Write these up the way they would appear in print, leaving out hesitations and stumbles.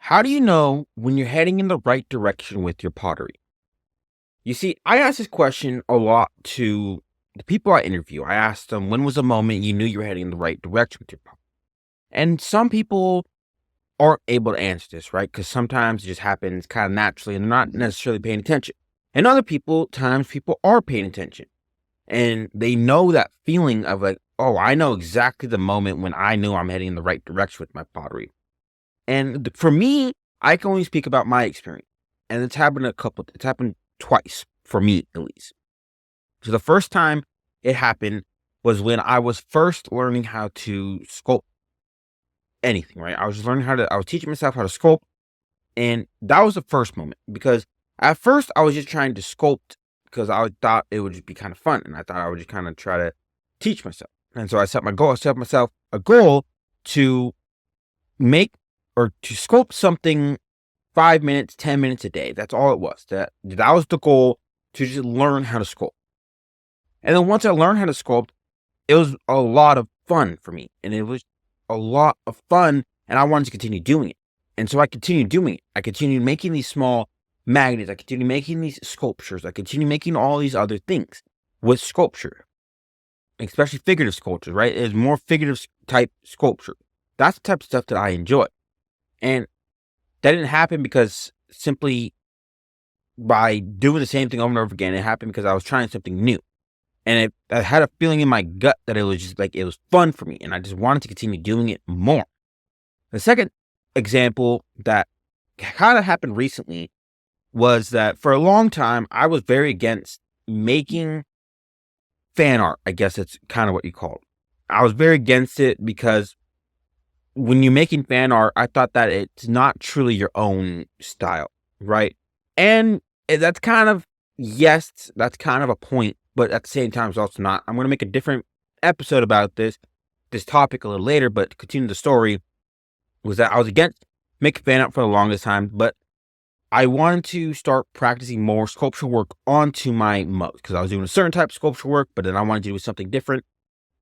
How do you know when you're heading in the right direction with your pottery? You see, I ask this question a lot to the people I interview. I ask them, when was the moment you knew you were heading in the right direction with your pottery? And some people aren't able to answer this, right? Because sometimes it just happens kind of naturally and they're not necessarily paying attention. And other people, times people are paying attention and they know that feeling of like, oh, I know exactly the moment when I knew I'm heading in the right direction with my pottery. And for me, I can only speak about my experience. And it's happened twice for me at least. So the first time it happened was when I was first learning how to sculpt anything, right? I was teaching myself how to sculpt. And that was the first moment because at first I was just trying to sculpt because I thought it would just be kind of fun. And I thought I would just kind of try to teach myself. And so I set myself a goal to make or to sculpt something 5 minutes, 10 minutes a day. That's all it was. That was the goal, to just learn how to sculpt. And then once I learned how to sculpt, it was a lot of fun for me. And it was a lot of fun. And I wanted to continue doing it. And so I continued doing it. I continued making these small magnets. I continued making these sculptures. I continued making all these other things with sculpture, especially figurative sculptures, right? It's more figurative type sculpture. That's the type of stuff that I enjoy. And that didn't happen because simply by doing the same thing over and over again. It happened because I was trying something new. And I had a feeling in my gut that it was just like, it was fun for me. And I just wanted to continue doing it more. The second example that kind of happened recently was that for a long time, I was very against making fan art. I guess it's kind of what you call it. I was very against it because when you're making fan art, I thought that it's not truly your own style, right? And that's kind of, yes, that's kind of a point, but at the same time, it's also not. I'm going to make a different episode about this topic a little later, but to continue the story was that I was against making fan art for the longest time, but I wanted to start practicing more sculpture work onto my mugs because I was doing a certain type of sculpture work, but then I wanted to do something different.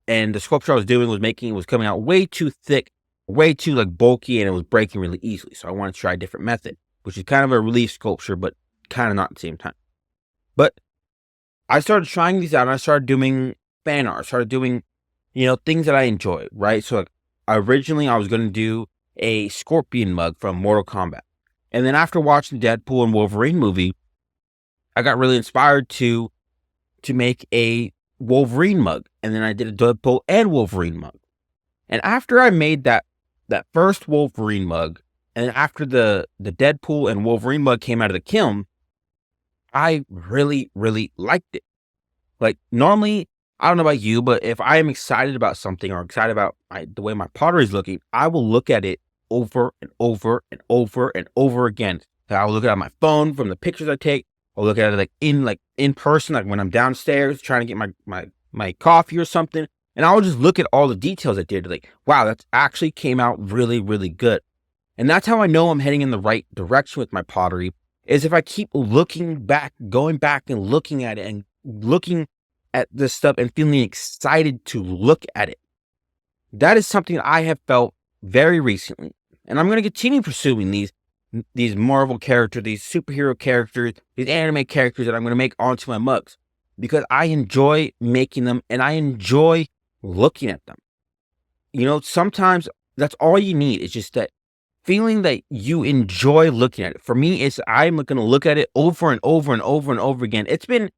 And the sculpture I was doing was coming out way too thick, way too like bulky, and it was breaking really easily. So I wanted to try a different method, which is kind of a relief sculpture, but kind of not at the same time. But I started trying these out and I started doing fan art. I started doing, things that I enjoy, right? So like, originally I was going to do a scorpion mug from Mortal Kombat. And then after watching the Deadpool and Wolverine movie, I got really inspired to make a Wolverine mug. And then I did a Deadpool and Wolverine mug. And after I made that first Wolverine mug, and after the Deadpool and Wolverine mug came out of the kiln, I really, really liked it. Like normally, I don't know about you, but if I am excited about something or excited about the way my pottery is looking, I will look at it over and over and over and over again. So I'll look at it on my phone from the pictures I take. I'll look at it in person, like when I'm downstairs trying to get my coffee or something. And I'll just look at all the details I did. Like, wow, that actually came out really, really good. And that's how I know I'm heading in the right direction with my pottery, is if I keep looking back, going back and looking at it and looking at this stuff and feeling excited to look at it. That is something I have felt very recently. And I'm going to continue pursuing these Marvel characters, these superhero characters, these anime characters that I'm going to make onto my mugs because I enjoy making them and I enjoy looking at them. Sometimes that's all you need. It's just that feeling that you enjoy looking at it. For me, I'm going to look at it over and over and over and over again. It's been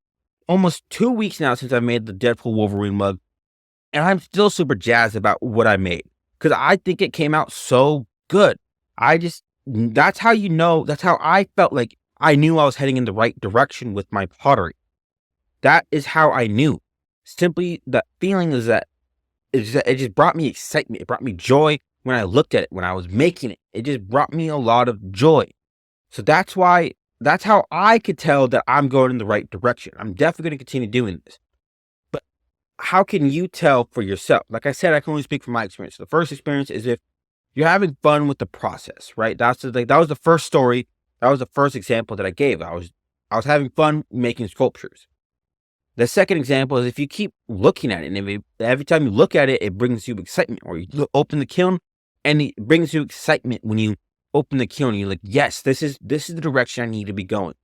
almost 2 weeks now since I made the Deadpool Wolverine mug, and I'm still super jazzed about what I made because I think it came out so good. That's how that's how I felt like I knew I was heading in the right direction with my pottery. That is how I knew. Simply the feeling is that it just brought me excitement. It brought me joy when I looked at it, when I was making it. It just brought me a lot of joy. So that's how I could tell that I'm going in the right direction. I'm definitely going to continue doing this. But how can you tell for yourself? Like I said, I can only speak from my experience. The first experience is if you're having fun with the process, right? That was the first story. That was the first example that I gave. I was having fun making sculptures. The second example is if you keep looking at it, and every time you look at it, it brings you excitement. Or you open the kiln, and it brings you excitement when you open the kiln and you're like, yes, this is the direction I need to be going.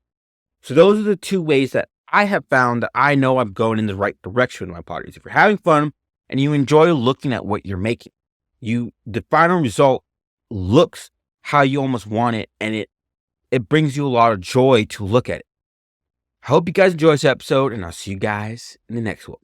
So those are the two ways that I have found that I know I'm going in the right direction with my potteries. If you're having fun and you enjoy looking at what you're making, the final result looks how you almost want it, and it brings you a lot of joy to look at it. I hope you guys enjoy this episode, and I'll see you guys in the next one.